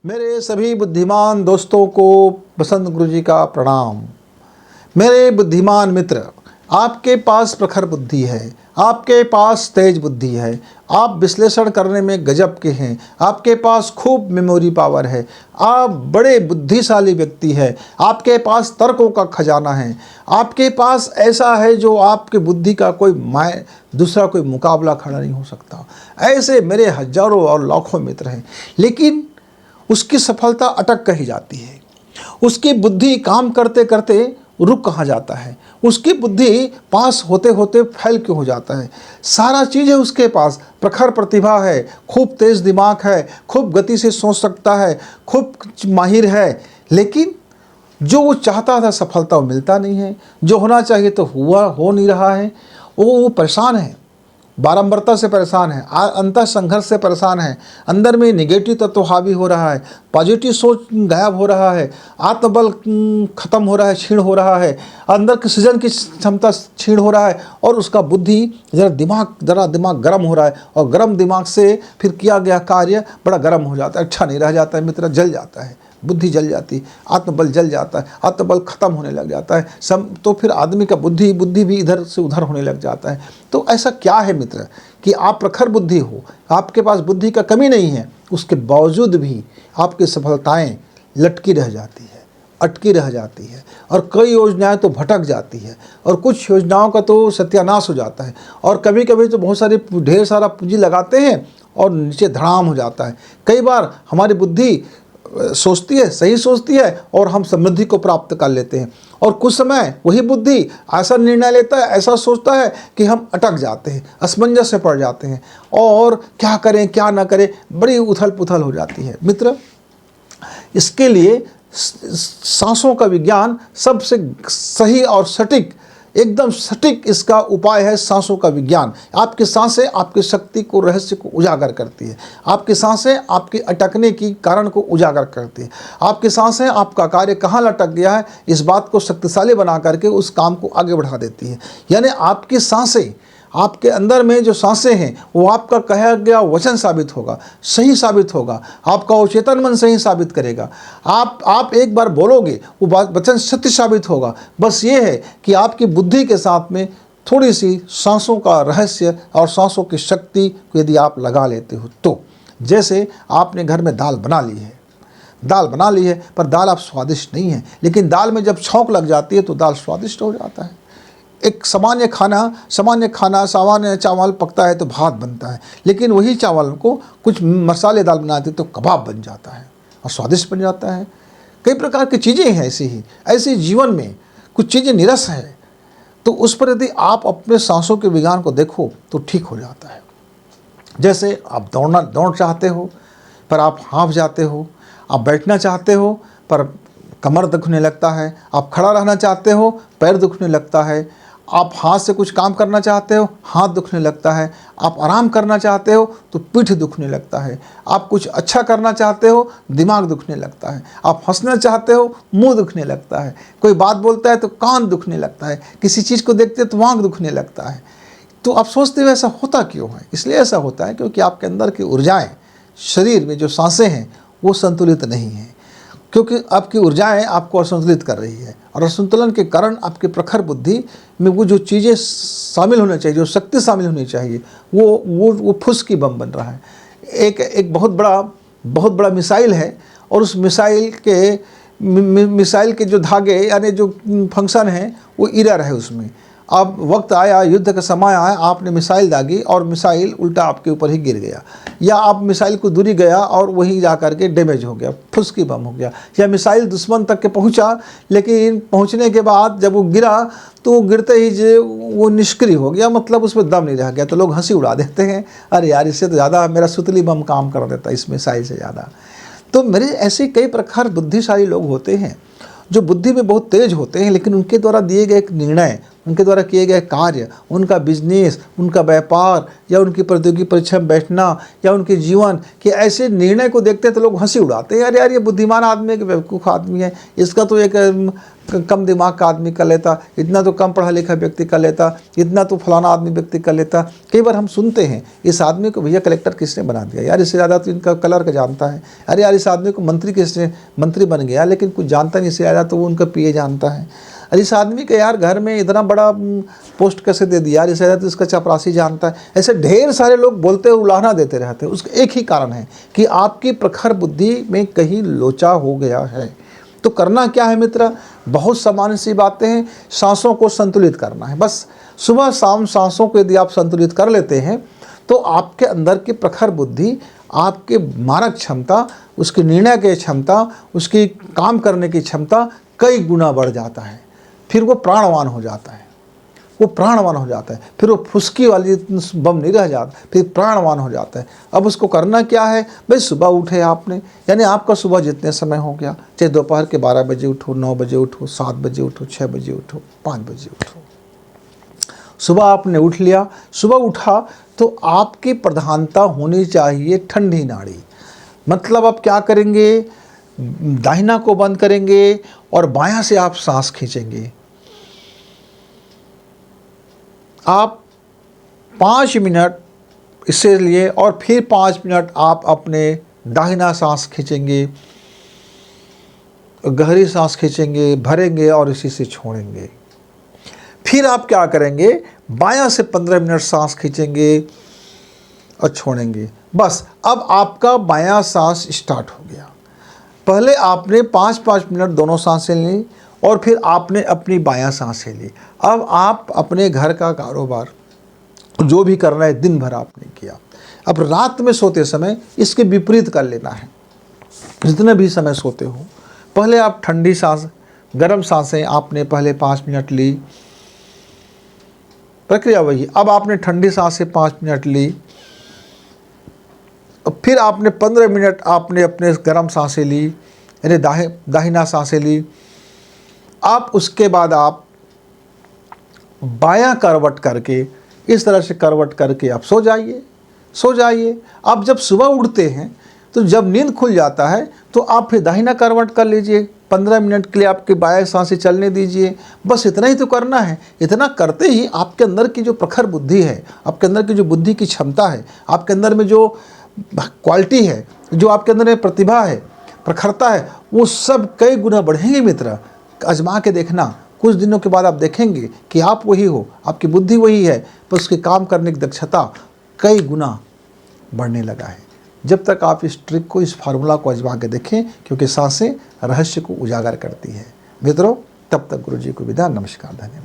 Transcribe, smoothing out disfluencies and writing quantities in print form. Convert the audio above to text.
मेरे सभी बुद्धिमान दोस्तों को बसंत गुरु जी का प्रणाम। मेरे बुद्धिमान मित्र, आपके पास प्रखर बुद्धि है, आपके पास तेज बुद्धि है, आप विश्लेषण करने में गजब के हैं, आपके पास खूब मेमोरी पावर है, आप बड़े बुद्धिशाली व्यक्ति हैं, आपके पास तर्कों का खजाना है, आपके पास ऐसा है जो आपके बुद्धि का दूसरा कोई मुकाबला खड़ा नहीं हो सकता। ऐसे मेरे हजारों और लाखों मित्र हैं, लेकिन उसकी सफलता अटक कहीं जाती है। उसकी बुद्धि काम करते करते रुक कहाँ जाता है, उसकी बुद्धि पास होते होते फैल क्यों हो जाता है। सारा चीज़ है उसके पास, प्रखर प्रतिभा है, खूब तेज दिमाग है, खूब गति से सोच सकता है, खूब माहिर है, लेकिन जो वो चाहता था सफलता वो मिलता नहीं है, जो होना चाहिए तो हो नहीं रहा है। वो परेशान है, बारंबारता से परेशान है, अंतर संघर्ष से परेशान है, अंदर में निगेटिव तत्व हावी हो रहा है, पॉजिटिव सोच गायब हो रहा है, आत्मबल खत्म हो रहा है, क्षीण हो रहा है, अंदर की सृजन की क्षमता क्षीण हो रहा है, और उसका बुद्धि जरा दिमाग गर्म हो रहा है, और गर्म दिमाग से फिर किया गया कार्य बड़ा गर्म हो जाता है, अच्छा नहीं रह जाता है मित्र, जल जाता है, बुद्धि जल जाती, आत्मबल जल जाता है, आत्मबल खत्म होने लग जाता है, तो फिर आदमी का बुद्धि भी इधर से उधर होने लग जाता है। तो ऐसा क्या है मित्र कि आप प्रखर बुद्धि हो, आपके पास बुद्धि का कमी नहीं है, उसके बावजूद भी आपकी सफलताएं लटकी रह जाती है, अटकी रह जाती है, और कई योजनाएं तो भटक जाती है, और कुछ योजनाओं का तो सत्यानाश हो जाता है, और कभी कभी तो बहुत सारी ढेर सारा पूंजी लगाते हैं और नीचे धड़ाम हो जाता है। कई बार हमारी बुद्धि सोचती है, सही सोचती है, और हम समृद्धि को प्राप्त कर लेते हैं, और कुछ समय वही बुद्धि ऐसा निर्णय लेता है, ऐसा सोचता है कि हम अटक जाते हैं, असमंजस में पड़ जाते हैं, और क्या करें क्या ना करें, बड़ी उथल पुथल हो जाती है। मित्र, इसके लिए सांसों का विज्ञान सबसे सही और सटीक, एकदम सटीक इसका उपाय है सांसों का विज्ञान। आपकी सांसें आपकी शक्ति को, रहस्य को उजागर करती है, आपकी सांसें आपकी अटकने की कारण को उजागर करती है, आपकी सांसें आपका कार्य कहाँ लटक गया है इस बात को शक्तिशाली बना करके उस काम को आगे बढ़ा देती है। यानी आपकी सांसें, आपके अंदर में जो सांसें हैं वो आपका कहा गया वचन साबित होगा, सही साबित होगा, आपका वो चेतन मन सही साबित करेगा। आप एक बार बोलोगे वो वचन सत्य साबित होगा। बस ये है कि आपकी बुद्धि के साथ में थोड़ी सी सांसों का रहस्य और सांसों की शक्ति को यदि आप लगा लेते हो तो, जैसे आपने घर में दाल बना ली है पर दाल आप स्वादिष्ट नहीं है, लेकिन दाल में जब छौंक लग जाती है तो दाल स्वादिष्ट हो जाता है। एक सामान्य चावल पकता है तो भात बनता है, लेकिन वही चावल को कुछ मसाले दाल बनाते तो कबाब बन जाता है और स्वादिष्ट बन जाता है। कई प्रकार की चीज़ें हैं ऐसी जीवन में कुछ चीज़ें निरस है, तो उस पर यदि आप अपने सांसों के विज्ञान को देखो तो ठीक हो जाता है। जैसे आप दौड़ चाहते हो पर आप हाँफ जाते हो, आप बैठना चाहते हो पर कमर दुखने लगता है, आप खड़ा रहना चाहते हो पैर दुखने लगता है, आप हाथ से कुछ काम करना चाहते हो हाथ दुखने लगता है, आप आराम करना चाहते हो तो पीठ दुखने लगता है, आप कुछ अच्छा करना चाहते हो दिमाग दुखने लगता है, आप हंसना चाहते हो मुंह दुखने लगता है, कोई बात बोलता है तो कान दुखने लगता है, किसी चीज़ को देखते तो आँख दुखने लगता है। तो आप सोचते हो ऐसा होता क्यों है? इसलिए ऐसा होता है क्योंकि आपके अंदर की ऊर्जाएँ, शरीर में जो सांसें हैं वो संतुलित नहीं हैं, क्योंकि आपकी ऊर्जाएं आपको असंतुलित कर रही है, और असंतुलन के कारण आपके प्रखर बुद्धि में वो जो चीज़ें शामिल होनी चाहिए, जो शक्ति शामिल होनी चाहिए, वो फुस की बम बन रहा है। एक बहुत बड़ा मिसाइल है, और उस मिसाइल के जो धागे यानी जो फंक्शन है वो इरर है उसमें। अब वक्त आया, युद्ध का समय आया, आपने मिसाइल दागी और मिसाइल उल्टा आपके ऊपर ही गिर गया, या आप मिसाइल को दूरी गया और वहीं जा कर के डैमेज हो गया, फुसकी बम हो गया, या मिसाइल दुश्मन तक के पहुंचा, लेकिन पहुंचने के बाद जब वो गिरा तो गिरते ही वो निष्क्रिय हो गया, मतलब उसमें दम नहीं रह गया। तो लोग हंसी उड़ा देते हैं, अरे यार इससे तो ज़्यादा मेरा सुतली बम काम कर देता इस मिसाइल से ज़्यादा। तो मेरे ऐसे कई प्रकार बुद्धिशाली लोग होते हैं जो बुद्धि में बहुत तेज होते हैं, लेकिन उनके द्वारा दिए गए एक निर्णय, उनके द्वारा किए गए कार्य, उनका बिजनेस, उनका व्यापार, या उनकी प्रतियोगी परीक्षा में बैठना, या उनके जीवन के ऐसे निर्णय को देखते हैं तो लोग हंसी उड़ाते हैं, अरे यार ये बुद्धिमान आदमी है कि बेवकूफ़ आदमी है, इसका तो एक कम दिमाग का आदमी कर लेता, इतना तो कम पढ़ा लिखा व्यक्ति कर लेता, इतना तो फलाना आदमी व्यक्ति कर लेता। कई बार हम सुनते हैं इस आदमी को भैया कलेक्टर किसने बना दिया, यार इससे ज़्यादा तो इनका कलर का जानता है। अरे यार इस आदमी को मंत्री किसने, मंत्री बन गया लेकिन कुछ जानता नहीं, इससे ज़्यादा तो वो उनका पीए जानता है। अरे इस आदमी के यार घर में इतना बड़ा पोस्ट कैसे दे दिया, यार इससे ज़्यादा तो इसका चपरासी जानता है। ऐसे ढेर सारे लोग बोलते हुए उलाहना देते रहते हैं। उसका एक ही कारण है कि आपकी प्रखर बुद्धि में कहीं लोचा हो गया है। तो करना क्या है मित्र, बहुत सामान्य सी बातें हैं। सांसों को संतुलित करना है, बस सुबह शाम सांसों को यदि आप संतुलित कर लेते हैं तो आपके अंदर की प्रखर बुद्धि, आपके मारक क्षमता, उसकी निर्णय की क्षमता, उसकी काम करने की क्षमता कई गुना बढ़ जाता है। फिर वो प्राणवान हो जाता है, वो प्राणवान हो जाता है। फिर वो फुसकी वाली बम नहीं रह जाता, फिर प्राणवान हो जाता है। अब उसको करना क्या है भाई, सुबह उठे आपने, यानी आपका सुबह जितने समय हो गया, चाहे दोपहर के 12 बजे उठो, 9 बजे उठो, 7 बजे उठो, 6 बजे उठो, 5 बजे उठो, सुबह आपने उठ लिया। सुबह उठा तो आपकी प्रधानता होनी चाहिए ठंडी नाड़ी। मतलब आप क्या करेंगे, दाहिना को बंद करेंगे और बायां से आप सांस खींचेंगे। आप 5 मिनट इससे लिए और फिर 5 मिनट आप अपने दाहिना सांस खींचेंगे, गहरी सांस खींचेंगे, भरेंगे और इसी से छोड़ेंगे। फिर आप क्या करेंगे, बायां से 15 मिनट सांस खींचेंगे और छोड़ेंगे। बस अब आपका बायां सांस स्टार्ट हो गया। पहले आपने 5-5 मिनट दोनों सांसें ली और फिर आपने अपनी बायां सांसें ली। अब आप अपने घर का कारोबार जो भी करना है दिन भर आपने किया, अब रात में सोते समय इसके विपरीत कर लेना है। जितने भी समय सोते हो, पहले आप ठंडी सांस, गर्म सांसें आपने पहले 5 मिनट ली, प्रक्रिया वही। अब आपने ठंडी सांसें 5 मिनट ली, फिर आपने 15 मिनट आपने अपने गर्म सांसें ली, यानी दाहिना सांसें ली। आप उसके बाद आप बायां करवट करके, इस तरह से करवट करके आप सो जाइए, सो जाइए। आप जब सुबह उठते हैं तो जब नींद खुल जाता है तो आप फिर दाहिना करवट कर लीजिए, 15 मिनट के लिए आपके बायां सांसें चलने दीजिए। बस इतना ही तो करना है। इतना करते ही आपके अंदर की जो प्रखर बुद्धि है, आपके अंदर की जो बुद्धि की क्षमता है, आपके अंदर में जो क्वालिटी है, जो आपके अंदर में प्रतिभा है, प्रखरता है, वो सब कई गुना बढ़ेंगे मित्र। आजमा के देखना, कुछ दिनों के बाद आप देखेंगे कि आप वही हो, आपकी बुद्धि वही है, पर उसके काम करने की दक्षता कई गुना बढ़ने लगा है। जब तक आप इस ट्रिक को, इस फार्मूला को आजमा के देखें, क्योंकि सांसें रहस्य को उजागर करती है। मित्रों, तब तक गुरु जी को विदा। नमस्कार, धन्यवाद।